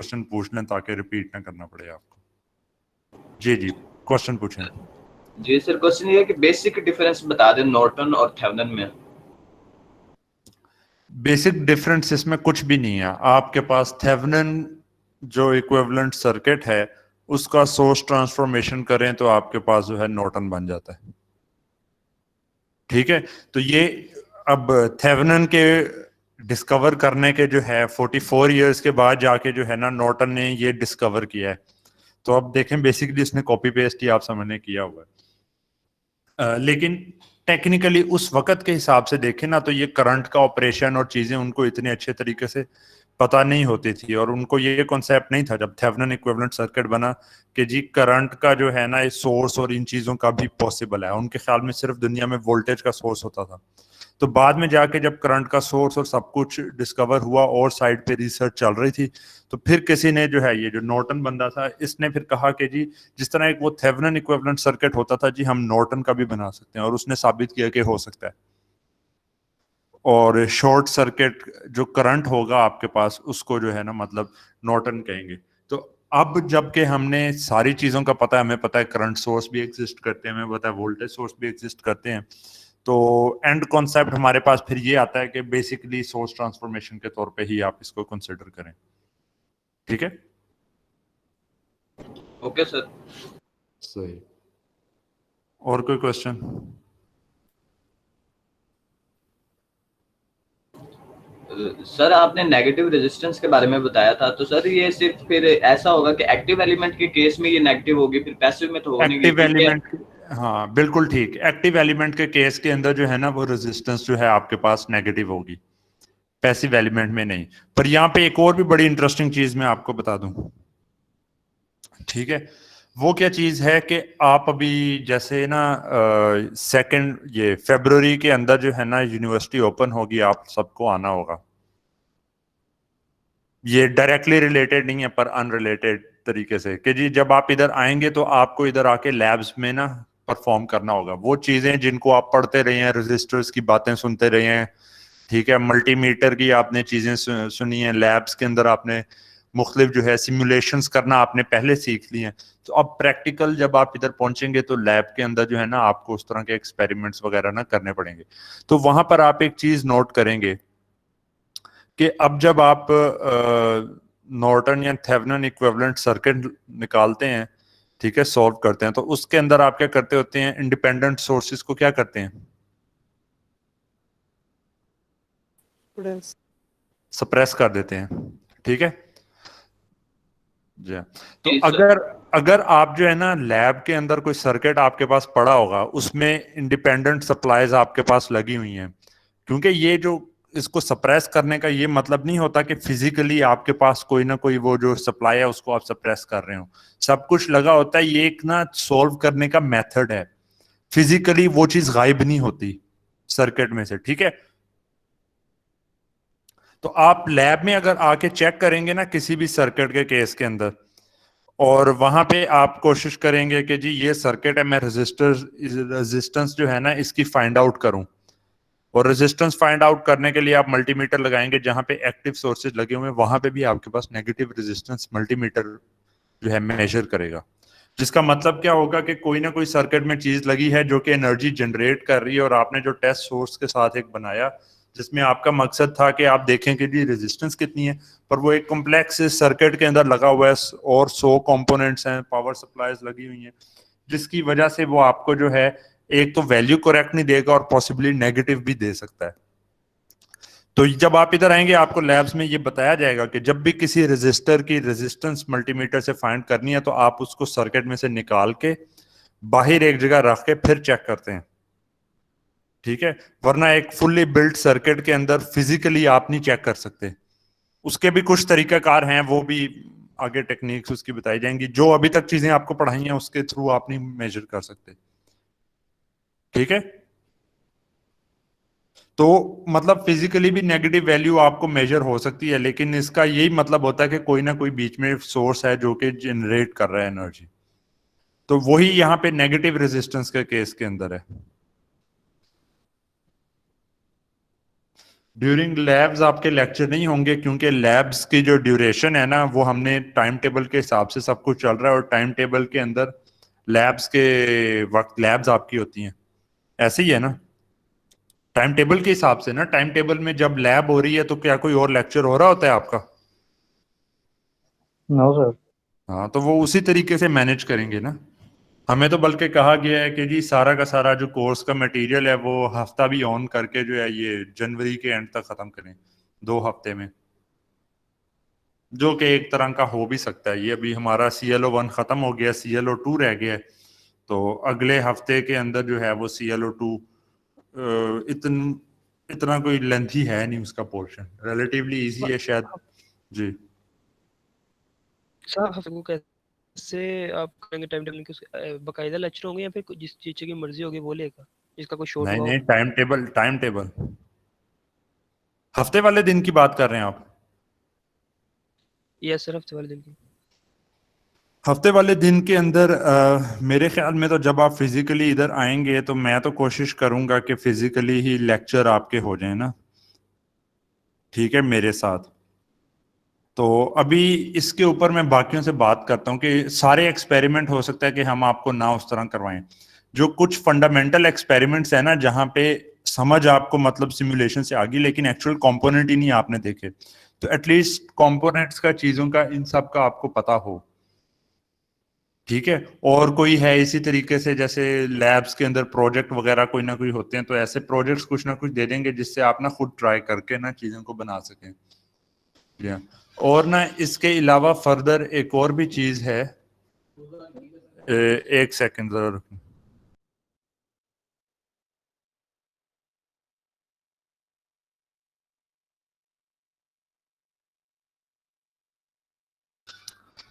Question पूछ लें ताकि रिपीट ना करना पड़े आपको। जी जी, क्वेश्चन पूछें। जी सर, क्वेश्चन ये है कि बेसिक डिफरेंस बता दें नॉर्टन और थेवेनिन में। बेसिक डिफरेंस इसमें कुछ भी नहीं है। आपके पास थेवेनिन जो इक्विवेलेंट सर्किट है उसका सोर्स ट्रांसफॉर्मेशन करें तो आपके पास जो है नॉर्टन बन जाता है। ठीक है, तो ये अब थेवेनिन के डिस्कवर करने के जो है 44 इयर्स के बाद जाके जो है ना नॉर्टन ने ये डिस्कवर किया है। तो अब देखें बेसिकली इसने कॉपी पेस्ट ही आप समझने किया हुआ है। लेकिन टेक्निकली उस वक्त के हिसाब से देखें ना तो ये करंट का ऑपरेशन और चीजें उनको इतने अच्छे तरीके से पता नहीं होती थी, और उनको ये कॉन्सेप्ट नहीं था जब थेवेनिन इक्विवेलेंट सर्किट बना कि जी करंट का जो है ना सोर्स और इन चीजों का भी पॉसिबल है। उनके ख्याल में सिर्फ दुनिया में वोल्टेज का सोर्स होता था। तो बाद में जाके जब करंट का सोर्स और सब कुछ डिस्कवर हुआ और साइड पे रिसर्च चल रही थी, तो फिर किसी ने जो है ये जो नॉर्टन बंदा था इसने फिर कहा कि जी जिस तरह एक वो थेवेनिन इक्विवेलेंट सर्किट होता था जी हम नॉर्टन का भी बना सकते हैं, और उसने साबित किया कि हो सकता है। और शॉर्ट सर्किट जो करंट होगा आपके पास उसको जो है ना मतलब नॉर्टन कहेंगे। तो अब जबकि हमने सारी चीजों का पता है, हमें पता है करंट सोर्स भी एग्जिस्ट करते हैं, हमें पता है वोल्टेज सोर्स भी एग्जिस्ट करते हैं, तो एंड कॉन्सेप्ट हमारे पास फिर ये आता है कि बेसिकली सोर्स ट्रांसफॉर्मेशन के तौर पे ही आप इसको कंसिडर करें। ठीक है, ओके सर। सही। और कोई क्वेश्चन? सर आपने नेगेटिव रेजिस्टेंस के बारे में बताया था, तो सर ये सिर्फ फिर ऐसा होगा कि एक्टिव एलिमेंट के केस में ये नेगेटिव होगी, फिर पैसिव में तो हो नहीं, एक्टिव क्योंकि एलिमेंट, हाँ बिल्कुल ठीक। एक्टिव एलिमेंट के केस के अंदर जो है ना वो रेजिस्टेंस जो है आपके पास नेगेटिव होगी, पैसिव एलिमेंट में नहीं। पर यहाँ पे एक और भी बड़ी इंटरेस्टिंग चीज मैं आपको बता दूं। ठीक है, वो क्या चीज है कि आप अभी जैसे ना सेकंड ये फरवरी के अंदर जो है ना यूनिवर्सिटी ओपन होगी, आप सबको आना होगा। ये डायरेक्टली रिलेटेड नहीं है पर अनरिलेटेड तरीके से कि जी जब आप इधर आएंगे तो आपको इधर आके लैब्स में ना परफॉर्म करना होगा वो चीजें जिनको आप पढ़ते रहे हैं, रजिस्टर्स की बातें सुनते रहे हैं। ठीक है, मल्टीमीटर की आपने चीजें सुनी है, लैब्स के अंदर आपने मुख्तलिफ जो है सिमुलेशंस करना आपने पहले सीख ली हैं। तो अब प्रैक्टिकल जब आप इधर पहुंचेंगे तो लैब के अंदर जो है ना आपको उस तरह के एक्सपेरिमेंट्स वगैरह ना करने पड़ेंगे। तो वहां पर आप एक चीज नोट करेंगे कि अब जब आप नॉर्टन या थेवेनिन इक्विवेलेंट सर्किट निकालते हैं, ठीक है, सॉल्व करते हैं, तो उसके अंदर आप क्या करते होते हैं, इंडिपेंडेंट सोर्सेज को क्या करते हैं, सप्रेस कर देते हैं। ठीक है जी हाँ। तो जी सर। अगर अगर आप जो है ना लैब के अंदर कोई सर्किट आपके पास पड़ा होगा उसमें इंडिपेंडेंट सप्लाईज आपके पास लगी हुई हैं, क्योंकि ये जो इसको सप्रेस करने का ये मतलब नहीं होता कि फिजिकली आपके पास कोई ना कोई वो जो सप्लाई है उसको आप सप्रेस कर रहे हो। सब कुछ लगा होता है, ये एक ना सोल्व करने का मेथड है। फिजिकली वो चीज गायब नहीं होती सर्किट में से। ठीक है, तो आप लैब में अगर आके चेक करेंगे ना किसी भी सर्किट के केस के अंदर, और वहां पे आप कोशिश करेंगे कि जी ये सर्किट है, मैं रेजिस्टेंस जो है ना इसकी फाइंड आउट करूं, और रेजिस्टेंस फाइंड आउट करने के लिए आप मल्टीमीटर लगाएंगे जहां पे एक्टिव सोर्सेज लगे हुए हैं, वहां पे भी आपके पास नेगेटिव रेजिस्टेंस मल्टीमीटर जो है मेजर करेगा। जिसका मतलब क्या होगा कि कोई ना कोई सर्किट में चीज लगी है जो कि एनर्जी जनरेट कर रही है, और आपने जो टेस्ट सोर्स के साथ एक बनाया जिसमें आपका मकसद था कि आप देखें कि जी रेजिस्टेंस कितनी है, पर वो एक कॉम्प्लेक्स सर्किट के अंदर लगा हुआ है और 100 कंपोनेंट्स हैं, पावर सप्लाईज लगी हुई हैं, जिसकी वजह से वो आपको जो है एक तो वैल्यू करेक्ट नहीं देगा और पॉसिबली नेगेटिव भी दे सकता है। तो जब आप इधर आएंगे आपको लैब्स में ये बताया जाएगा कि जब भी किसी रेजिस्टर की रेजिस्टेंस मल्टीमीटर से फाइंड करनी है तो आप उसको सर्किट में से निकाल के बाहर एक जगह रख के फिर चेक करते हैं। ठीक है, वरना एक फुल्ली बिल्ट सर्किट के अंदर फिजिकली आप नहीं चेक कर सकते। उसके भी कुछ तरीकाकार हैं, वो भी आगे टेक्निक्स उसकी बताई जाएंगी, जो अभी तक चीजें आपको पढ़ाई हैं उसके थ्रू आप नहीं मेजर कर सकते। ठीक है, तो मतलब फिजिकली भी नेगेटिव वैल्यू आपको मेजर हो सकती है, लेकिन इसका यही मतलब होता है कि कोई ना कोई बीच में सोर्स है जो कि जनरेट कर रहा है एनर्जी। तो वही यहाँ पे नेगेटिव रेजिस्टेंस के केस के अंदर है। ड्यूरिंग लैब्स आपके लेक्चर नहीं होंगे, क्योंकि लैब्स की जो ड्यूरेशन है ना वो हमने टाइम टेबल के हिसाब से सब कुछ चल रहा है, और टाइम टेबल के अंदर लैब्स के वक्त लैब्स आपकी होती हैं, ऐसे ही है ना टाइम टेबल के हिसाब से ना। टाइम टेबल में जब लैब हो रही है तो क्या कोई और लेक्चर हो रहा होता है आपका? No sir. हाँ, तो वो उसी तरीके से मैनेज करेंगे ना। हमें तो बल्कि कहा गया है कि जी सारा का सारा जो कोर्स का मटेरियल है वो हफ्ता भी ऑन करके जो है ये जनवरी के एंड तक खत्म करें, 2 हफ्ते में, जो कि एक तरह का हो भी सकता है। ये अभी हमारा CLO1 खत्म हो गया, CLO2 रह गया है, तो अगले हफ्ते के अंदर जो है वो CLO2 इतना कोई लेंथी है नहीं, उसका पोर्शन रिलेटिवली इजी है शायद। जी साहब हफ्ते को कैसे आप करेंगे टाइम टेबल के? बकायदा लेक्चर होंगे या फिर जिस टीचर की मर्जी होगी वो लेगा, जिसका कोई शॉर्ट नहीं हुआ हो? नहीं, टाइम टेबल हफ्ते वाले दिन की बात कर रहे हैं आप? यस सर, हफ्ते वाले दिन की। हफ्ते वाले दिन के अंदर मेरे ख्याल में तो जब आप फिजिकली इधर आएंगे तो मैं तो कोशिश करूंगा कि फिजिकली ही लेक्चर आपके हो जाए ना, ठीक है मेरे साथ। तो अभी इसके ऊपर मैं बाकियों से बात करता हूँ कि सारे एक्सपेरिमेंट हो सकता है कि हम आपको ना उस तरह करवाएं। जो कुछ फंडामेंटल एक्सपेरिमेंट्स है ना जहाँ पे समझ आपको मतलब सिमुलेशन से आ गई लेकिन एक्चुअल कंपोनेंट ही नहीं आपने देखे, तो एटलीस्ट कंपोनेंट्स का, चीजों का, इन सब का आपको पता हो, ठीक है। और कोई है इसी तरीके से, जैसे लैब्स के अंदर प्रोजेक्ट वगैरह कोई ना कोई होते हैं, तो ऐसे प्रोजेक्ट्स कुछ ना कुछ दे देंगे जिससे आप ना खुद ट्राई करके ना चीजों को बना सकें। जी हाँ। और ना इसके अलावा फर्दर एक और भी चीज है, एक सेकंड जरा रुकना।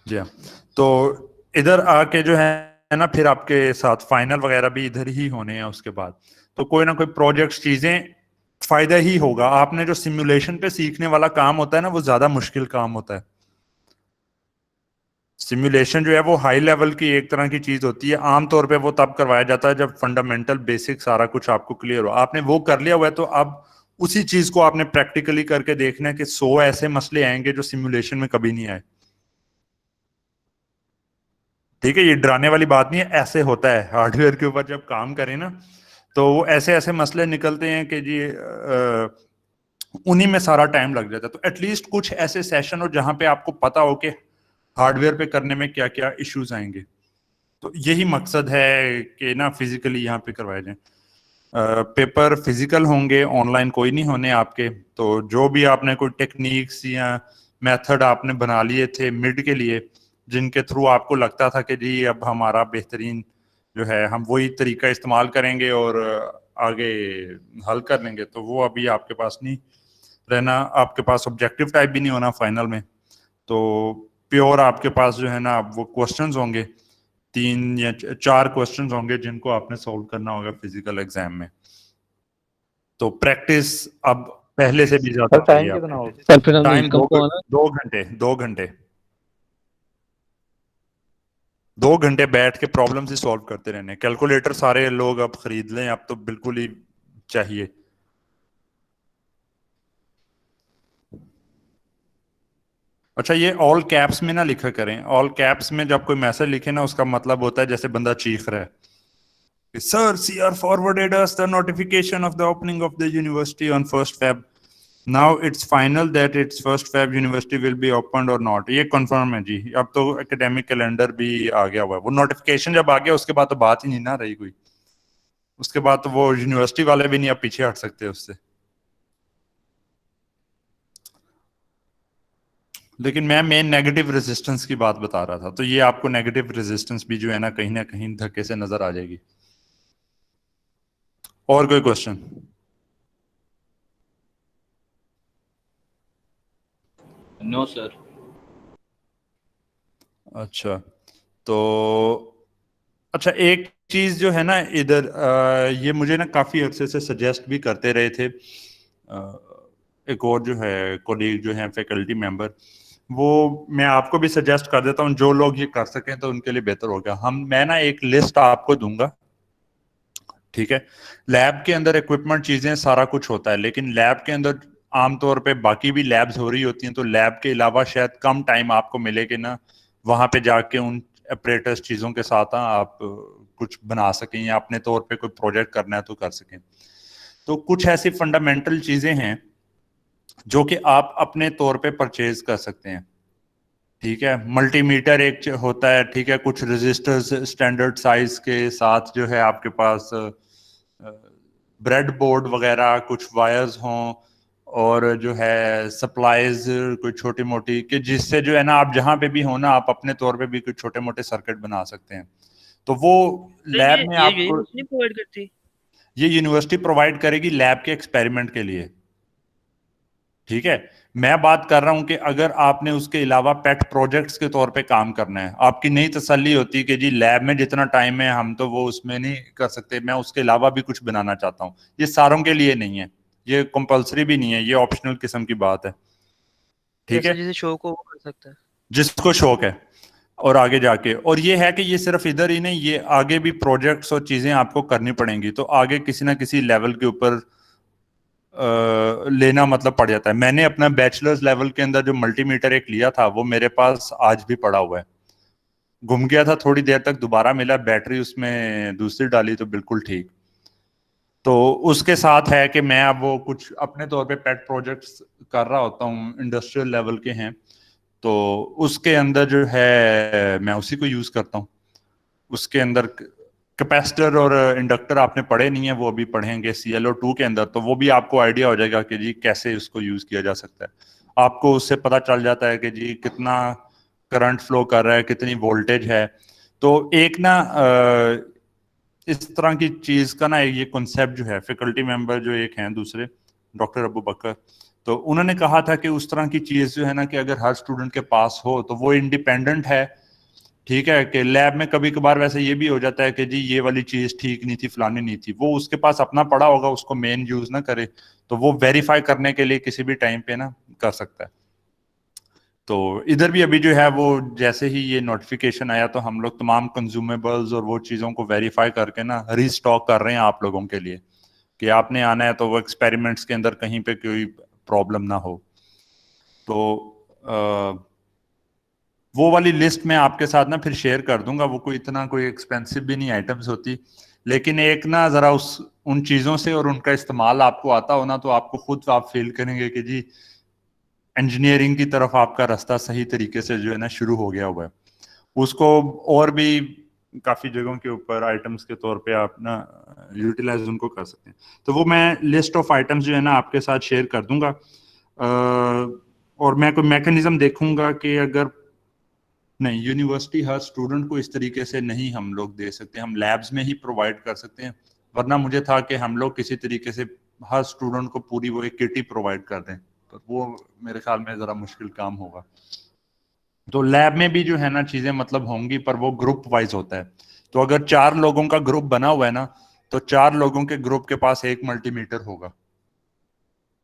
जी हाँ, तो इधर आके जो है ना फिर आपके साथ फाइनल वगैरह भी इधर ही होने हैं उसके बाद, तो कोई ना कोई प्रोजेक्ट्स चीजें फायदा ही होगा। आपने जो सिमुलेशन पे सीखने वाला काम होता है ना वो ज्यादा मुश्किल काम होता है। सिमुलेशन जो है वो हाई लेवल की एक तरह की चीज होती है, आमतौर पे वो तब करवाया जाता है जब फंडामेंटल बेसिक सारा कुछ आपको क्लियर हो। आपने वो कर लिया हुआ है तो अब उसी चीज को आपने प्रैक्टिकली करके देखना है कि 100 ऐसे मसले आएंगे जो सिमुलेशन में कभी नहीं आए, ठीक है। ये डराने वाली बात नहीं है, ऐसे होता है हार्डवेयर के ऊपर जब काम करें ना, तो वो ऐसे ऐसे मसले निकलते हैं कि जी उन्हीं में सारा टाइम लग जाता है। तो एटलीस्ट कुछ ऐसे सेशन हो जहां पे आपको पता हो कि हार्डवेयर पे करने में क्या क्या इश्यूज आएंगे। तो यही मकसद है कि ना फिजिकली यहाँ पे करवाए जाए। पेपर फिजिकल होंगे, ऑनलाइन कोई नहीं होने आपके। तो जो भी आपने कोई टेक्निक्स या मेथड आपने बना लिए थे मिड के लिए, जिनके थ्रू आपको लगता था कि जी अब हमारा बेहतरीन जो है हम वही तरीका इस्तेमाल करेंगे और आगे हल कर लेंगे, तो वो अभी आपके पास नहीं रहना। आपके पास ऑब्जेक्टिव टाइप भी नहीं होना फाइनल में, तो प्योर आपके पास जो है ना वो क्वेश्चंस होंगे, 3 या 4 क्वेश्चंस होंगे जिनको आपने सॉल्व करना होगा फिजिकल एग्जाम में। तो प्रैक्टिस अब पहले से भी ज्यादा सर टाइम चाहिए कितना आपको। होगा? सर फिर हमें टाइम इनकम को आना 2 घंटे 2 घंटे बैठ के प्रॉब्लम ही सॉल्व करते रहने। कैलकुलेटर सारे लोग अब खरीद लें, अब तो बिल्कुल ही चाहिए। अच्छा, ये ऑल कैप्स में ना लिखा करें। ऑल कैप्स में जब कोई मैसेज लिखे ना उसका मतलब होता है जैसे बंदा चीख रहा है, Sir, CR forwarded us the notification of the opening of the university on 1st Feb. Now it's final that it's 1st Feb university will be opened or not. ये कंफर्म है जी। अब तो एकेडमिक कैलेंडर भी आ गया हुआ है। वो notification जब आ गया उसके बाद तो बात ही नहीं ना रही कोई। उसके बाद तो वो यूनिवर्सिटी वाले भी नहीं अब पीछे हट सकते उससे। लेकिन मैं मेन नेगेटिव रेजिस्टेंस की बात बता रहा था, तो ये आपको नेगेटिव रेजिस्टेंस भी जो है ना कहीं धक्के से नजर आ जाएगी। और कोई क्वेश्चन? No sir. अच्छा, तो अच्छा एक चीज जो है ना इधर ये मुझे ना काफी अरसे से सजेस्ट भी करते रहे थे एक और जो है कोलीग जो है फैकल्टी मेंबर, वो मैं आपको भी सजेस्ट कर देता हूँ। जो लोग ये कर सकें तो उनके लिए बेहतर होगा। मैं ना एक लिस्ट आपको दूंगा, ठीक है। लैब के अंदर इक्विपमेंट चीजें सारा कुछ होता है, लेकिन लैब के अंदर आमतौर पे बाकी भी लैब्स हो रही होती हैं, तो लैब के अलावा शायद कम टाइम आपको मिले कि ना वहां पे जाके उन अपरेटस चीज़ों के साथ आप कुछ बना सकें या अपने तौर पे कोई प्रोजेक्ट करना है तो कर सकें। तो कुछ ऐसी फंडामेंटल चीज़ें हैं जो कि आप अपने तौर पे परचेज कर सकते हैं। ठीक है, मल्टीमीटर एक होता है, ठीक है, कुछ रजिस्टर्स स्टैंडर्ड साइज के साथ जो है आपके पास ब्रेड बोर्ड वगैरह कुछ वायर्स हों, और जो है सप्लाईज कोई छोटी मोटी, कि जिससे जो है ना आप जहां पे भी हो ना आप अपने तौर पे भी कुछ छोटे मोटे सर्किट बना सकते हैं। तो वो तो लैब में ये आपको यूनिवर्सिटी प्रोवाइड करती? ये यूनिवर्सिटी प्रोवाइड करेगी लैब के एक्सपेरिमेंट के लिए। ठीक है, मैं बात कर रहा हूं कि अगर आपने उसके अलावा पेट प्रोजेक्ट्स के तौर पे काम करना है, आपकी नई तसल्ली होती है कि जी लैब में जितना टाइम है हम तो वो उसमें नहीं कर सकते, मैं उसके अलावा भी कुछ बनाना चाहता हूँ, ये सारों के लिए नहीं है, ये कंपलसरी भी नहीं है, ये ऑप्शनल किस्म की बात है। ठीक जैसे है, जिसे शौक हो वो कर सकता है। जिसको शौक है, और आगे जाके, और ये है कि ये सिर्फ इधर ही नहीं, ये आगे भी प्रोजेक्ट्स और चीजें आपको करनी पड़ेंगी, तो आगे किसी ना किसी लेवल के ऊपर लेना मतलब पड़ जाता है। मैंने अपना बैचलर्स लेवल के अंदर जो मल्टीमीटर एक लिया था वो मेरे पास आज भी पड़ा हुआ है, गुम गया था थोड़ी देर तक, दोबारा मिला, बैटरी उसमें दूसरी डाली तो बिल्कुल ठीक। तो उसके साथ है कि मैं अब वो कुछ अपने तौर पे पेट प्रोजेक्ट्स कर रहा होता हूँ, इंडस्ट्रियल लेवल के हैं, तो उसके अंदर जो है मैं उसी को यूज करता हूँ। उसके अंदर कैपेसिटर और इंडक्टर आपने पढ़े नहीं है, वो अभी पढ़ेंगे ClO2 के अंदर, तो वो भी आपको आइडिया हो जाएगा कि जी कैसे उसको यूज किया जा सकता है। आपको उससे पता चल जाता है कि जी कितना करंट फ्लो कर रहा है, कितनी वोल्टेज है। तो एक ना इस तरह की चीज का ना ये कॉन्सेप्ट जो है, फैकल्टी मेंबर जो एक हैं दूसरे, डॉक्टर अबू बकर, तो उन्होंने कहा था कि उस तरह की चीज जो है ना कि अगर हर स्टूडेंट के पास हो तो वो इंडिपेंडेंट है। ठीक है, कि लैब में कभी कभार वैसे ये भी हो जाता है कि जी ये वाली चीज ठीक नहीं थी, फलानी नहीं थी, वो उसके पास अपना पड़ा होगा, उसको मेन यूज ना करे, तो वो वेरीफाई करने के लिए किसी भी टाइम पे ना कर सकता है। तो इधर भी अभी जो है वो जैसे ही ये नोटिफिकेशन आया तो हम लोग तमाम कंज्यूमेबल्स और वो चीज़ों को वेरीफाई करके ना रीस्टॉक कर रहे हैं आप लोगों के लिए, कि आपने आना है तो वो एक्सपेरिमेंट्स के अंदर कहीं पे कोई प्रॉब्लम ना हो। तो वो वाली लिस्ट मैं आपके साथ ना फिर शेयर कर दूंगा, वो कोई इतना कोई एक्सपेंसिव भी नहीं आइटम्स होती, लेकिन एक ना जरा उस उन चीज़ों से और उनका इस्तेमाल आपको आता हो ना, तो आपको खुद आप फील करेंगे कि जी इंजीनियरिंग की तरफ आपका रास्ता सही तरीके से जो है ना शुरू हो गया हुआ है। उसको और भी काफ़ी जगहों के ऊपर आइटम्स के तौर पे आप ना यूटिलाइज उनको कर सकते हैं। तो वो मैं लिस्ट ऑफ आइटम्स जो है ना आपके साथ शेयर कर दूंगा, और मैं कोई मैकेनिज्म देखूंगा कि अगर नहीं, यूनिवर्सिटी हर स्टूडेंट को इस तरीके से नहीं हम लोग दे सकते, हम लैब्स में ही प्रोवाइड कर सकते हैं, वरना मुझे था कि हम लोग किसी तरीके से हर स्टूडेंट को पूरी वो एक किट ही प्रोवाइड कर दें, तो वो मेरे ख्याल में ज़रा मुश्किल काम होगा। तो लैब में भी जो है ना चीज़ें मतलब होंगी, पर वो ग्रुप वाइज होता है। तो अगर 4 लोगों का ग्रुप बना हुआ है ना, तो 4 लोगों के ग्रुप के पास एक मल्टीमीटर होगा।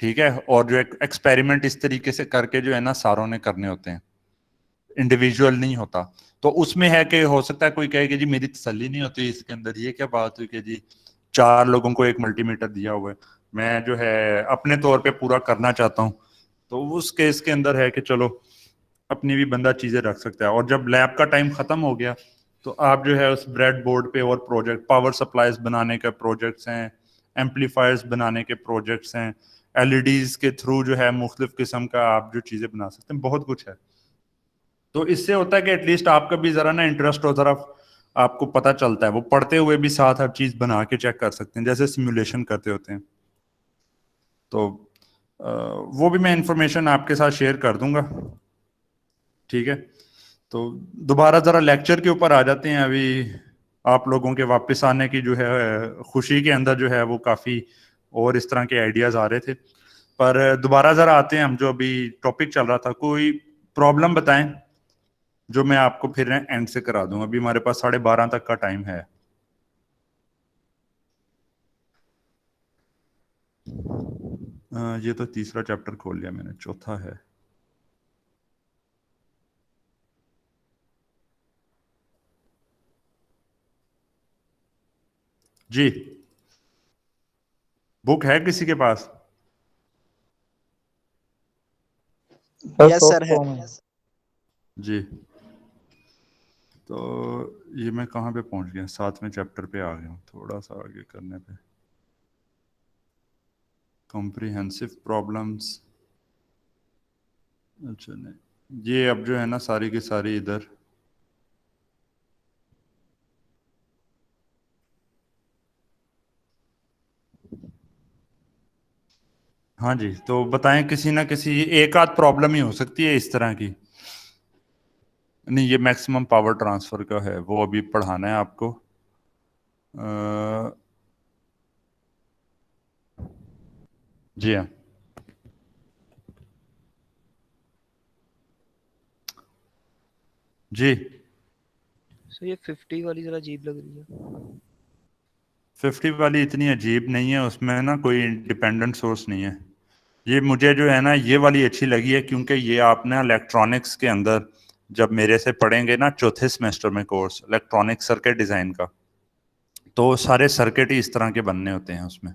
ठीक है, और जो एक्सपेरिमेंट इस तरीके से करके जो है ना सारों ने करने होते हैं, इंडिविजुअल नहीं होता। तो उसमें है कि हो सकता है कोई कहे कि जी मेरी तसल्ली नहीं होती इसके अंदर, ये क्या बात हुई कि जी 4 लोगों को एक मल्टीमीटर दिया हुआ है, मैं जो है अपने तौर पे पूरा करना चाहता हूँ। तो उस केस के अंदर है कि चलो अपनी भी बंदा चीजें रख सकता है, और जब लैब का टाइम खत्म हो गया तो आप जो है उस ब्रेड बोर्ड पे और प्रोजेक्ट, पावर सप्लाईज बनाने के प्रोजेक्ट्स हैं, एम्पलीफायर्स बनाने के प्रोजेक्ट्स हैं, LEDs के थ्रू जो है मुख्तलिफ किस्म का आप जो चीजें बना सकते हैं, बहुत कुछ है। तो इससे होता है कि एटलीस्ट आपका भी जरा ना इंटरेस्ट हो, जरा आपको पता चलता है, वो पढ़ते हुए भी साथ हर चीज बना के चेक कर सकते हैं, जैसे सिमुलेशन करते होते हैं। तो वो भी मैं इंफॉर्मेशन आपके साथ शेयर कर दूंगा। ठीक है, तो दोबारा जरा लेक्चर के ऊपर आ जाते हैं। अभी आप लोगों के वापस आने की जो है खुशी के अंदर जो है वो काफी और इस तरह के आइडियाज आ रहे थे, पर दोबारा जरा आते हैं हम, जो अभी टॉपिक चल रहा था, कोई प्रॉब्लम बताएं जो मैं आपको फिर एंड से करा दूं। अभी हमारे पास 12:30 तक का टाइम है। ये तो तीसरा चैप्टर खोल लिया मैंने, चौथा है। जी, बुक है किसी के पास? यस सर है। जी। तो ये मैं कहाँ पे पहुंच गया, 7वें चैप्टर पे आ गया हूँ, थोड़ा सा आगे करने पे कॉम्प्रिहेंसिव प्रॉब्लम्स। अच्छा नहीं, ये अब जो है ना सारी की सारी इधर हाँ जी, तो बताएं किसी ना किसी एक आध प्रॉब्लम ही हो सकती है इस तरह की। नहीं, ये मैक्सिमम पावर ट्रांसफर का है, वो अभी पढ़ाना है आपको। जी हाँ। जी। सर ये 50 वाली जरा अजीब लग रही है। 50 वाली इतनी अजीब नहीं है, उसमें ना कोई इंडिपेंडेंट सोर्स नहीं है। ये मुझे जो है ना ये वाली अच्छी लगी है, क्योंकि ये आप ना इलेक्ट्रॉनिक्स के अंदर जब मेरे से पढ़ेंगे ना चौथे सेमेस्टर में कोर्स इलेक्ट्रॉनिक सर्किट डिजाइन का, तो सारे सर्किट ही इस तरह के बनने होते हैं उसमें।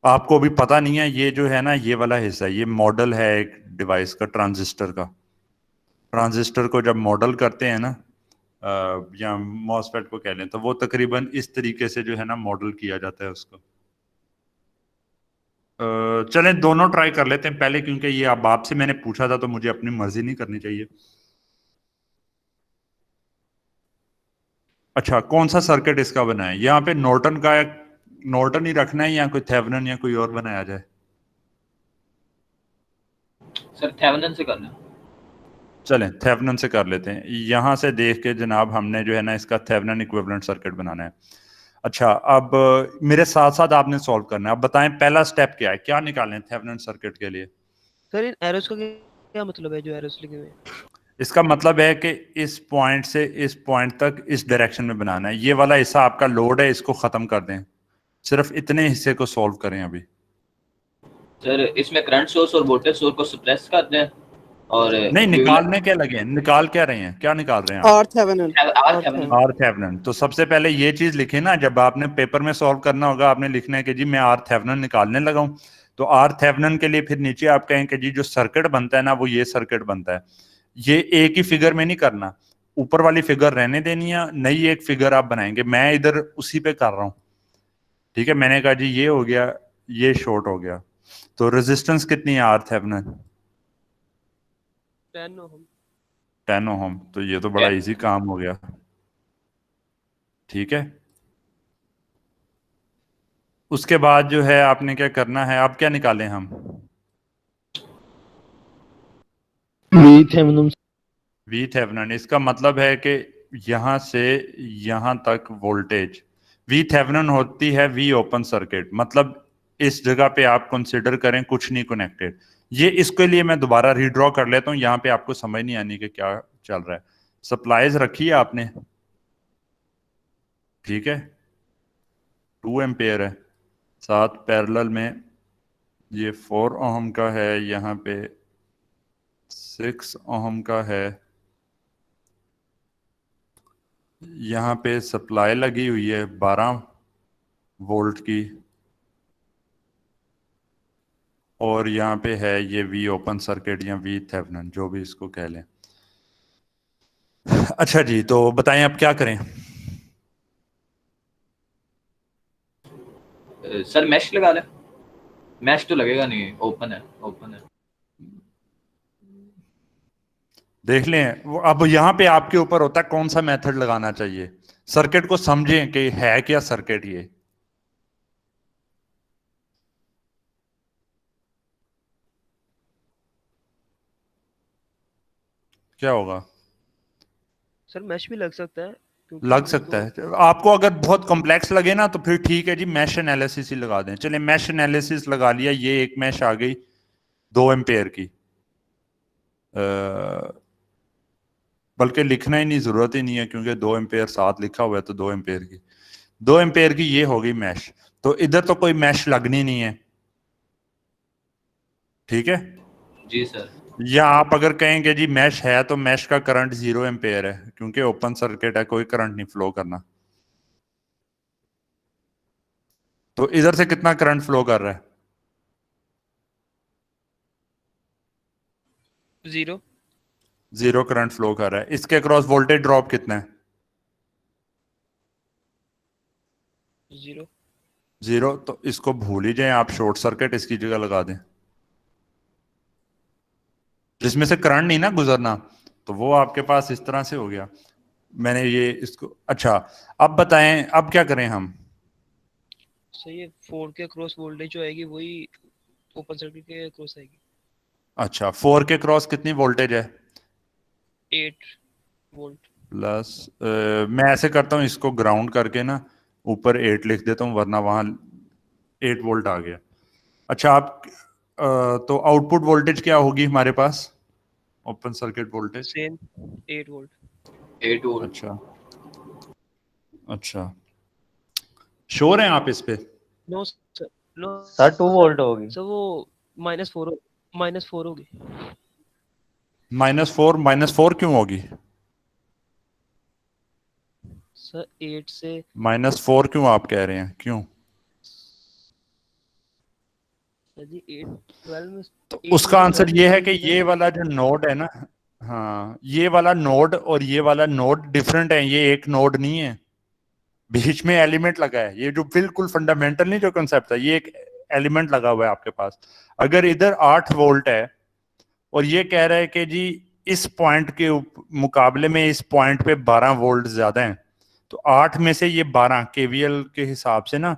आपको भी पता नहीं है, ये जो है ना ये वाला हिस्सा, ये मॉडल है एक डिवाइस का, ट्रांजिस्टर का। ट्रांजिस्टर को जब मॉडल करते हैं ना या मॉसफेट को कह लें, तो वो तकरीबन इस तरीके से जो है ना मॉडल किया जाता है उसको। चलें दोनों ट्राई कर लेते हैं पहले, क्योंकि ये अब आपसे मैंने पूछा था तो मुझे अपनी मर्जी नहीं करनी चाहिए। अच्छा, कौन सा सर्किट इसका बना है? यहाँ पे नॉर्टन का, नॉर्टन ही रखना है या कोई थेवेनिन या कोई और बनाया जाए? सर थेवेनिन से करना। चलें थेवेनिन से कर लेते हैं। यहाँ से देख के जनाब हमने जो है ना इसका थेवेनिन इक्विवेलेंट सर्किट बनाना है। अच्छा, अब मेरे साथ साथ आपने सॉल्व करना है। अब बताएं पहला स्टेप क्या है, क्या निकालें थेवेनिन सर्किट के लिए? सर इन एरोस का क्या मतलब है जो एरोस लिखे हुए हैं? इसका मतलब है कि इस पॉइंट से इस पॉइंट तक इस डायरेक्शन में बनाना है। ये वाला हिस्सा आपका लोड है, इसको खत्म कर दें, सिर्फ इतने हिस्से को सॉल्व करें अभी। सर इसमें करंट सोर्स और वोल्टेज सोर्स को सप्रेस कर दें और नहीं, निकालने क्या लगे हैं, निकाल क्या रहे हैं, क्या निकाल रहे हैं आप? और थेवेनिन। Are Thevenin. तो सबसे पहले ये चीज लिखे ना, जब आपने पेपर में सॉल्व करना होगा आपने लिखना है कि जी मैं आर थेवेनिन निकालने लगा हूं। तो आर थेवेनिन के लिए फिर नीचे आप कहें कि जी जो सर्किट बनता है ना वो ये सर्किट बनता है। ये एक ही फिगर में नहीं करना, ऊपर वाली फिगर रहने देनी है, नई एक फिगर आप बनाएंगे। मैं इधर उसी पे कर रहा हूँ। ठीक है, मैंने कहा जी ये हो गया, ये शॉर्ट हो गया। तो रेजिस्टेंस कितनी है आर थेवेनिन? 10 ओम। 10 ओम। तो ये तो बड़ा इजी काम हो गया। ठीक है, उसके बाद जो है आपने क्या करना है, आप क्या निकालें हम? V Thevenin. V Thevenin. इसका मतलब है कि यहां से यहां तक वोल्टेज वी थेवेनिन होती है वी ओपन सर्किट। मतलब इस जगह पे आप कंसिडर करें कुछ नहीं कनेक्टेड। ये इसके लिए मैं दोबारा रीड्रॉ कर लेता हूं, यहां पे आपको समझ नहीं आनी कि क्या चल रहा है। सप्लाईज रखी है आपने, ठीक है, 2 एम्पेयर है, साथ पैरेलल में ये 4 ओम का है, यहाँ पे 6 ओम का है, यहाँ पे सप्लाई लगी हुई है 12 वोल्ट की, और यहाँ पे है ये वी ओपन सर्किट या वी थेवेनिन, जो भी इसको कह लें। अच्छा जी, तो बताएं अब क्या करें? सर मैश लगा लें। मैश तो लगेगा नहीं, ओपन है, ओपन है। देख लें, अब यहाँ पे आपके ऊपर होता है कौन सा मेथड लगाना चाहिए। सर्किट को समझें कि है क्या सर्किट ये। क्या होगा? सर मैश भी लग सकता है क्योंकि लग वो सकता दो। है। आपको अगर बहुत कॉम्प्लेक्स लगे ना तो फिर ठीक है जी, मैश एनालिसिस ही लगा दें। चलिए मैश एनालिसिस लगा लिया, ये एक मैश आ गई 2 एम्पेयर की। बल्कि लिखना ही नहीं, जरूरत ही नहीं है, क्योंकि 2 एम्पेयर साथ लिखा हुआ है, तो 2 एम्पेयर की, 2 एम्पेयर की ये हो गई मैश। तो इधर तो कोई मैश लगनी नहीं है, ठीक है। जी सर। या आप अगर कहेंगे जी मैश है, तो मैश का करंट 0 एम्पेयर है, क्योंकि ओपन सर्किट है, कोई करंट नहीं फ्लो करना। तो इधर से कितना करंट फ्लो कर रहा है? जीरो। जीरो करंट फ्लो कर रहा है। इसके क्रॉस वोल्टेज ड्रॉप कितना है? जीरो। जीरो। तो इसको भूल ही जाए आप, शॉर्ट सर्किट इसकी जगह लगा दें, जिसमें से करंट नहीं ना गुजरना। तो वो आपके पास इस तरह से हो गया। मैंने ये इसको, अच्छा अब बताएं अब क्या करें हम? सही है, 4 के क्रॉस वोल्टेज जो आएगी वही ओपन सर्किट के क्रॉस आएगी। अच्छा 4 के क्रॉस कितनी वोल्टेज है? 8 वोल्ट। प्लस मैं ऐसे करता हूँ, इसको ग्राउंड करके ना ऊपर 8 लिख देता हूँ, वरना वहां 8 वोल्ट आ गया। अच्छा आप तो आउटपुट वोल्टेज क्या होगी हमारे पास, open circuit voltage? Same 8 volt. 8 volt. अच्छा अच्छा, श्योर हैं आप इस पे? No sir, no sir 2 volt होगी। सर, वो -4 होगी। -4 क्यों होगी? सर 8 से -4 क्यों आप कह रहे हैं, क्यों? सर जी 8 12 में तो 8 उसका में आंसर 12 ये है में कि ये वाला जो नोड है ना, हाँ ये वाला नोड और ये वाला नोड डिफरेंट है, ये एक नोड नहीं है। बीच में एलिमेंट लगा है, ये जो बिल्कुल फंडामेंटल नहीं जो कंसेप्ट है, ये एक एलिमेंट लगा हुआ है आपके पास। अगर इधर 8 वोल्ट है और ये कह रहा है कि जी इस पॉइंट के मुकाबले में इस पॉइंट पे 12 वोल्ट ज्यादा है, तो 8 में से ये 12 केवीएल के हिसाब से ना,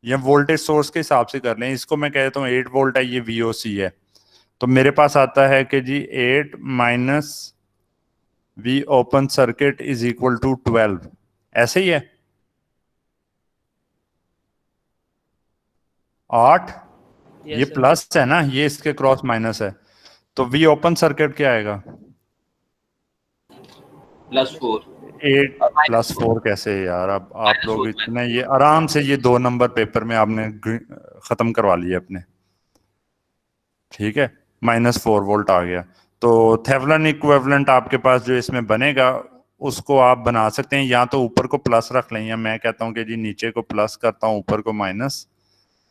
या वोल्टेज सोर्स के हिसाब से कर लें, इसको मैं कह देता हूँ 8 वोल्ट है, ये वीओसी है। तो मेरे पास आता है कि जी 8 minus V open circuit is equal to 12, ऐसे ही है। 8 ये सर। प्लस है ना, ये इसके क्रॉस माइनस है, तो वी ओपन सर्किट क्या आएगा? +4। 8 प्लस -4। 4 कैसे यार? अब आप लोग -4। इतने ये आराम से ये 2 नंबर पेपर में आपने खत्म करवा लिए अपने, ठीक है। -4 वोल्ट आ गया। तो थेवेनिन इक्विवेलेंट आपके पास जो इसमें बनेगा उसको आप बना सकते हैं, या तो ऊपर को प्लस रख लें, या मैं कहता हूं कि जी नीचे को प्लस करता हूं ऊपर को माइनस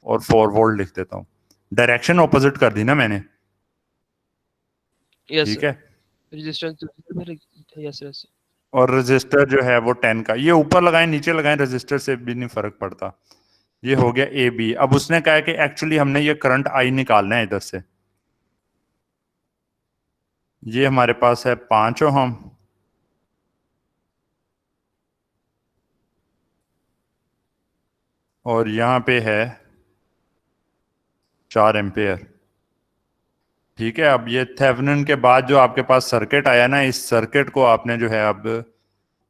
और 4 वोल्ट लिख देता हूं। डायरेक्शन ऑपोजिट कर दी ना मैंने, यस ठीक सर। है। Resistance yes yes. और रजिस्टर जो है वो 10 का, ये ऊपर लगाएं नीचे लगाएं रजिस्टर से भी नहीं फर्क पड़ता। ये हो गया ए बी। अब उसने कहा है कि एक्चुअली हमने ये करंट आई निकालना है इधर से। ये हमारे पास है 5 ओहम, और यहां पे है 4 एम्पेयर, ठीक है। अब ये थेवेनिन के बाद जो आपके पास सर्किट आया ना, इस सर्किट को आपने जो है अब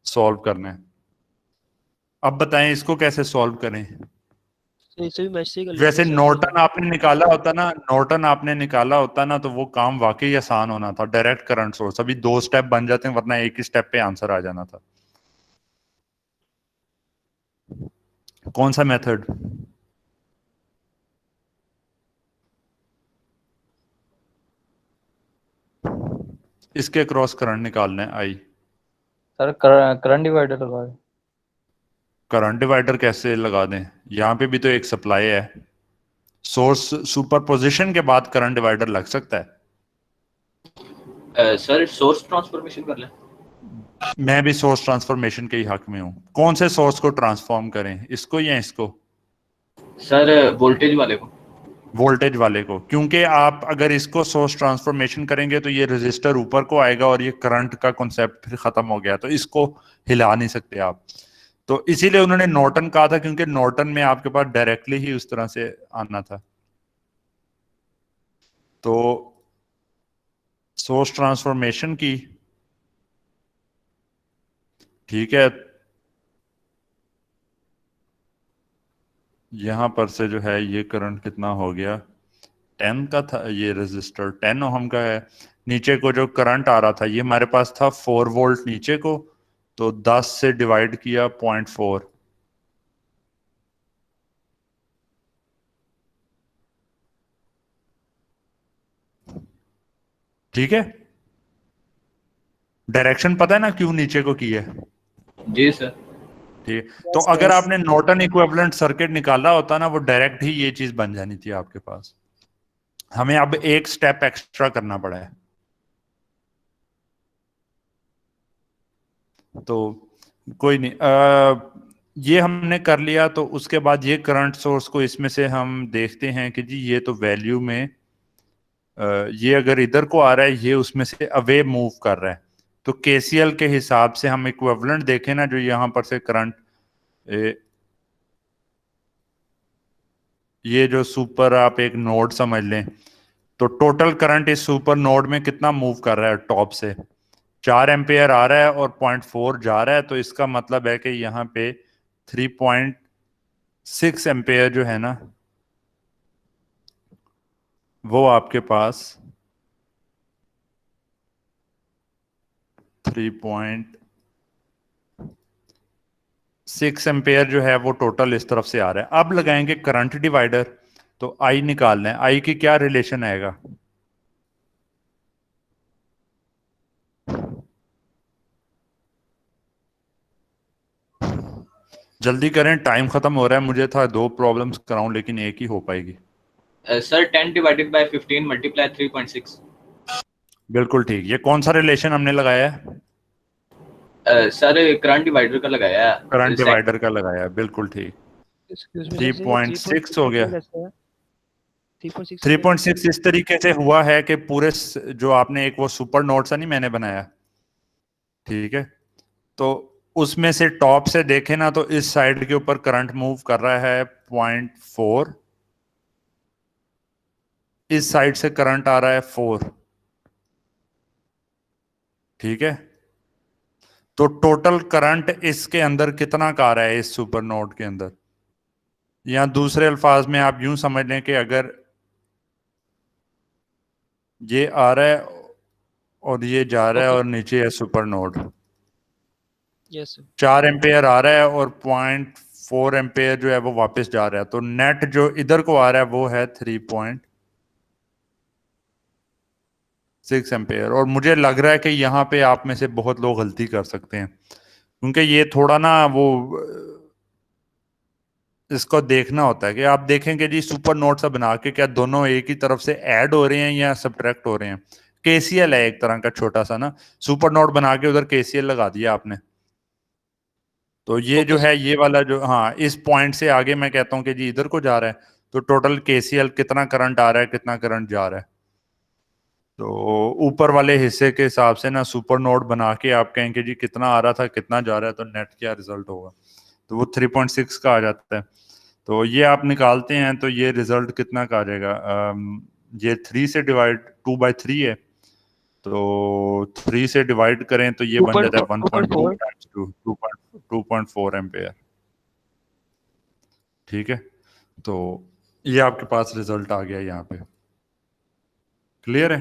सॉल्व करना है। अब बताएं इसको कैसे सॉल्व करें? तो इसे भी मैच से ही कर लेते वैसे हैं सर, नॉर्टन आपने निकाला होता ना, नॉर्टन आपने निकाला होता ना, तो वो काम वाकई आसान होना था। डायरेक्ट करंट सोर्स, अभी 2 स्टेप बन जाते हैं, वरना एक ही स्टेप पे आंसर आ जाना था। कौन सा मेथड? इसके क्रॉस करंट निकालना है आई। सर करंट डिवाइडर लगा है। करंट डिवाइडर कैसे लगा दें? यहां पे भी तो एक सप्लाई है। सोर्स सुपरपोजिशन के बाद करंट डिवाइडर लग सकता है। सर सोर्स ट्रांसफॉर्मेशन कर लें। मैं भी सोर्स ट्रांसफॉर्मेशन के ही हक में हूं। कौन से सोर्स को ट्रांसफॉर्म करें, इसको या इसको? सर वोल्टेज वाले को। वोल्टेज वाले को, क्योंकि आप अगर इसको सोर्स ट्रांसफॉर्मेशन करेंगे तो ये रजिस्टर ऊपर को आएगा और ये करंट का कॉन्सेप्ट फिर खत्म हो गया, तो इसको हिला नहीं सकते आप। तो इसीलिए उन्होंने नॉर्टन कहा था, क्योंकि नॉर्टन में आपके पास डायरेक्टली ही उस तरह से आना था। तो सोर्स ट्रांसफॉर्मेशन की, ठीक है, यहां पर से जो है ये करंट कितना हो गया, 10 का था, ये रजिस्टर 10 ओहम का है। नीचे को जो करंट आ रहा था ये हमारे पास था 4 वोल्ट नीचे को, तो 10 से डिवाइड किया 0.4, ठीक है। डायरेक्शन पता है ना क्यों नीचे को की है? जी सर। ठीक है। तो अगर आपने नॉर्टन इक्विवेलेंट सर्किट निकाला होता ना, वो डायरेक्ट ही ये चीज बन जानी थी आपके पास। हमें अब एक स्टेप एक्स्ट्रा करना पड़ा है। तो कोई नहीं, ये हमने कर लिया। तो उसके बाद ये करंट सोर्स को इसमें से हम देखते हैं कि जी ये तो वैल्यू में ये अगर इधर को आ रहा है, ये उसमें से अवे मूव कर रहा है। तो केसीएल के हिसाब से हम इक्विवेलेंट देखें ना, जो यहां पर से करंट, ये जो सुपर आप एक नोड समझ लें, तो टोटल करंट इस सुपर नोड में कितना मूव कर रहा है, टॉप से 4 एम्पेयर आ रहा है और 0.4 जा रहा है। तो इसका मतलब है कि यहाँ पे 3.6 एम्पेयर जो है ना, वो आपके पास 3.6 एम्पेयर जो है वो टोटल इस तरफ से आ रहा है। अब लगाएंगे करंट डिवाइडर, तो आई निकालना है। आई की क्या रिलेशन आएगा, जल्दी करें, टाइम खत्म हो रहा है। मुझे था 2 प्रॉब्लम्स कराऊं, लेकिन एक ही हो पाएगी। Sir 10 divided by 15 multiply 3.6। बिल्कुल ठीक। ये कौन सा रिलेशन हमने लगाया है, सर करंट डिवाइडर का लगाया है। करंट डिवाइडर का लगाया है, बिल्कुल ठीक। एक्सक्यूज मी 3.6 हो गया। 3.6 3.6 इस तरीके से हुआ है कि पूरे जो आपने एक वो सुपर नोड सा नहीं मैंने बनाया, ठीक है, तो उसमें से टॉप से देखें ना, तो इस साइड के ऊपर करंट मूव कर रहा है 0.4, इस साइड से करंट आ रहा है 4, ठीक है। तो टोटल करंट इसके अंदर कितना का आ रहा है, इस सुपर नोड के अंदर, या दूसरे अल्फाज में आप यूं समझ लें कि अगर ये आ रहा है और ये जा रहा है और नीचे है super node, yes sir 4 ampere आ रहा है और 0.4 एम्पेयर जो है वो वापस जा रहा है। तो नेट जो इधर को आ रहा है वो है 3.6 एम्पेयर। और मुझे लग रहा है कि यहाँ पे आप में से बहुत लोग गलती कर सकते हैं, क्योंकि ये थोड़ा ना वो इसको देखना होता है कि आप देखेंगे जी सुपर नोड सा बना के क्या दोनों एक ही तरफ से ऐड हो रहे हैं या सब्ट्रैक्ट हो रहे हैं। केसीएल है एक तरह का छोटा सा ना, सुपर नोड बना के उधर केसीएल लगा दिया आपने। तो ये जो है ये वाला जो, हाँ, इस पॉइंट से आगे मैं कहता हूँ कि जी इधर को जा रहा है, तो टोटल केसीएल कितना करंट आ रहा है, कितना करंट जा रहा है। तो ऊपर वाले हिस्से के हिसाब से ना सुपर नोड बना के आप कहेंगे जी कितना आ रहा था कितना जा रहा है, तो नेट क्या रिजल्ट होगा, तो वो 3.6 का आ जाता है। तो ये आप निकालते हैं तो ये रिजल्ट कितना का आ जाएगा, ये 3 से डिवाइड 2/3 है, तो 3 से डिवाइड करें तो ये बन जाता है 1.2 टाइम्स 2.4 एम्पेयर, ठीक है। तो ये आपके पास रिजल्ट आ गया यहाँ पे, क्लियर है।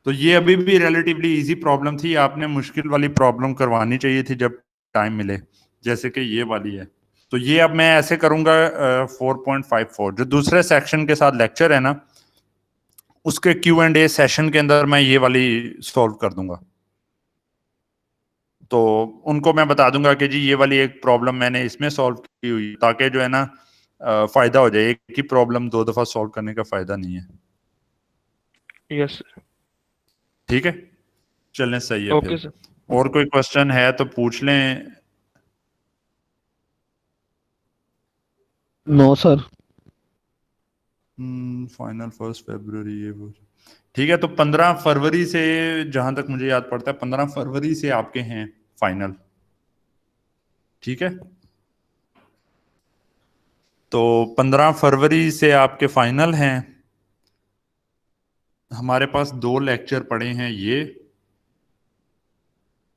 तो ये अभी भी रिलेटिवली इजी प्रॉब्लम थी, आपने मुश्किल वाली प्रॉब्लम करवानी चाहिए थी जब टाइम मिले, जैसे कि ये वाली है। तो ये अब मैं ऐसे करूंगा 4.54 जो दूसरे सेक्शन के साथ लेक्चर है ना, उसके Q&A सेशन के अंदर मैं ये वाली सॉल्व कर दूंगा। तो उनको मैं बता दूंगा कि जी ये वाली एक प्रॉब्लम मैंने इसमें सॉल्व की हुई, ताकि जो है ना फायदा हो जाए। एक ही प्रॉब्लम 2 दफा सॉल्व करने का फायदा नहीं है, यस ठीक है। चलें, सही है। ओके फिर सर और कोई क्वेश्चन है तो पूछ लें। No sir. फाइनल 1 फरवरी, ये वो, ठीक है। तो 15 फरवरी से, जहां तक मुझे याद पड़ता है 15 फरवरी से आपके हैं फाइनल, ठीक है। तो 15 फरवरी से आपके फाइनल हैं। हमारे पास 2 लेक्चर पड़े हैं ये,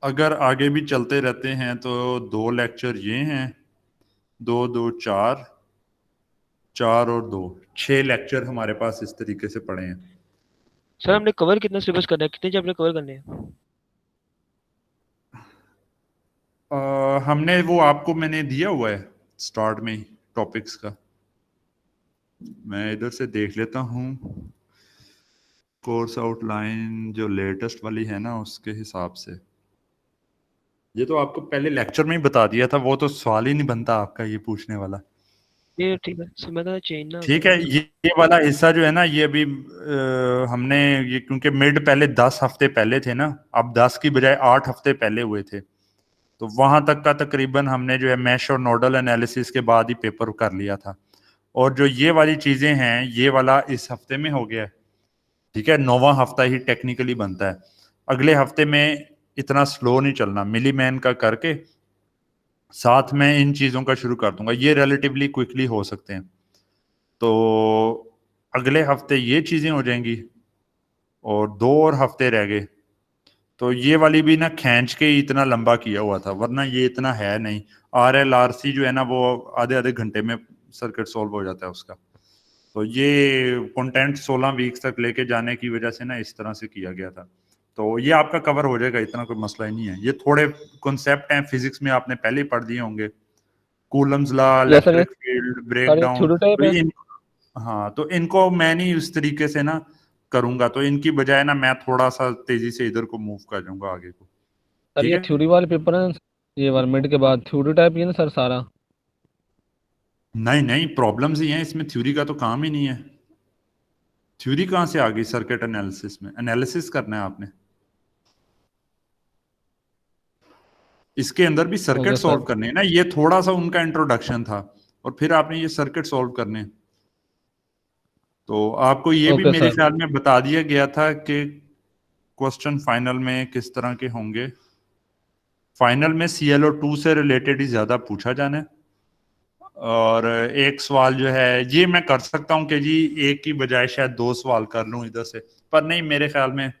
अगर आगे भी चलते रहते हैं तो 2 लेक्चर ये हैं, 2 2 4, 4 और 2 6 लेक्चर हमारे पास इस तरीके से पड़े हैं। सर हमने कवर कितना सिलेबस करना है, कितने चैप्टर कवर करने हैं? हमने वो आपको मैंने दिया हुआ है स्टार्ट में टॉपिक्स का, मैं इधर से देख लेता हूँ। कोर्स आउटलाइन जो लेटेस्ट वाली है ना, उसके हिसाब से ये तो आपको पहले लेक्चर में ही बता दिया था, वो तो सवाल ही नहीं बनता आपका ये पूछने वाला, ये ठीक है सर, मैं तो चेंज ना ठीक है। ये वाला हिस्सा जो है ना, ये अभी हमने ये क्योंकि मिड पहले 10 हफ्ते पहले थे ना, अब 10 की बजाय 8 हफ्ते पहले हुए थे, तो वहां तक का तकरीबन हमने जो है मैश और नोडल एनालिसिस के बाद ही पेपर कर लिया था। और जो ये वाली चीजें हैं, ये वाला इस हफ्ते में हो गया है, ठीक है, 9वां हफ्ता ही टेक्निकली बनता है। अगले हफ्ते में इतना स्लो नहीं चलना, मिलीमैन का करके साथ में इन चीजों का शुरू कर दूंगा, ये रिलेटिवली क्विकली हो सकते हैं। तो अगले हफ्ते ये चीजें हो जाएंगी और 2 और हफ्ते रह गए। तो ये वाली भी ना खींच के ही इतना लंबा किया हुआ था, वरना ये इतना है नहीं। RLRC जो है ना वो आधे आधे घंटे में सर्किट सॉल्व हो जाता है उसका। तो ये कंटेंट 16 वीक्स तक लेके जाने की वजह से ना इस तरह से किया गया था। तो ये आपका कवर हो जाएगा, इतना कोई मसला ही नहीं है। ये थोड़े कॉन्सेप्ट हैं फिजिक्स में, आपने पहले ही पढ़ दिए होंगे, Coulomb's law, electric field, breakdown. हाँ, तो इनको मैं नहीं उस तरीके से ना करूंगा, तो इनकी बजाय ना मैं थोड़ा सा तेजी से इधर को मूव कर जाऊंगा आगे को। सर ठीक ये है, थ्योरी वाले पेपर है, ये 1 मिनट के बाद थ्योरी टाइप ही है ना सर सारा? नहीं नहीं, प्रॉब्लम्स ही हैं इसमें, थ्योरी का तो काम ही नहीं है। थ्योरी कहाँ से आ गई सर्किट एनालिसिस में? एनालिसिस करना है आपने, इसके अंदर भी सर्किट ओके सॉल्व सर। करने हैं ना। ये थोड़ा सा उनका इंट्रोडक्शन था और फिर आपने ये सर्किट सॉल्व करने। तो आपको ये भी ओके मेरे सर। ख्याल में बता दिया गया था कि क्वेश्चन फाइनल में किस तरह के होंगे। फाइनल में ClO2 से रिलेटेड ही ज्यादा पूछा जाना है। और एक सवाल जो है ये मैं कर सकता हूं कि जी एक की बजाय शायद 2 सवाल कर लूं इधर से, पर नहीं, मेरे ख्याल में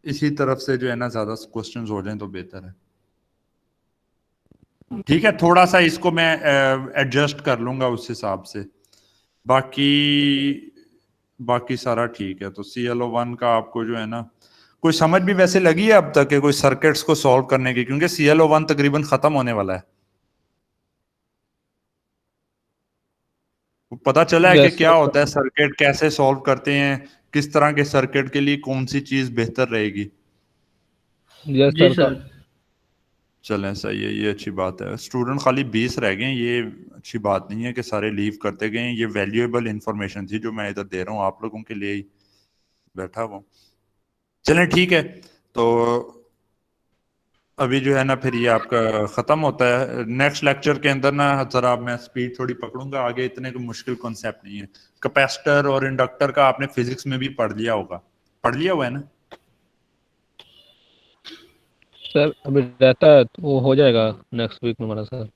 इसी तरफ से जो है ना ज्यादा क्वेश्चंस हो जाएं तो बेहतर है। ठीक है, थोड़ा सा इसको मैं एडजस्ट कर लूंगा उस हिसाब से। बाकी बाकी सारा ठीक है। तो ClO1 का आपको जो है ना कोई समझ भी वैसे लगी है अब तक कि कोई सर्किट्स को सॉल्व करने की, क्योंकि ClO1 तकरीबन खत्म होने वाला है। पता चला है कि यस क्या होता है सर्किट, कैसे सॉल्व करते हैं, किस तरह के सर्किट के लिए कौन सी चीज बेहतर रहेगी? यस जी सर। सर। चलें, सही है, ये अच्छी बात है। स्टूडेंट खाली 20 रह गए हैं, ये अच्छी बात नहीं है कि सारे लीव करते गए। ये वैल्यूएबल इंफॉर्मेशन थी जो मैं इधर दे रहा हूँ, आप लोगों के लिए ही बैठा हुआ। चलें ठीक है, तो अभी जो है ना फिर ये आपका खत्म होता है। नेक्स्ट लेक्चर के अंदर ना जरा मैं स्पीड थोड़ी पकड़ूंगा, आगे इतने कोई मुश्किल कॉन्सेप्ट नहीं है। कैपेसिटर और इंडक्टर का आपने फिजिक्स में भी पढ़ लिया होगा, पढ़ लिया हुआ है ना? सर अभी रहता है तो वो हो जाएगा नेक्स्ट वीक में हमारा सर।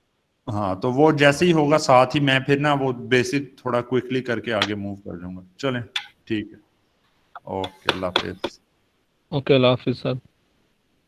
हाँ, तो वो जैसे ही होगा साथ ही मैं फिर ना वो बेसिक थोड़ा क्विकली करके आगे मूव कर जाऊंगा। चलें ठीक है, ओके, अल्लाह हाफिज। ओके, अल्लाह हाफिज सर।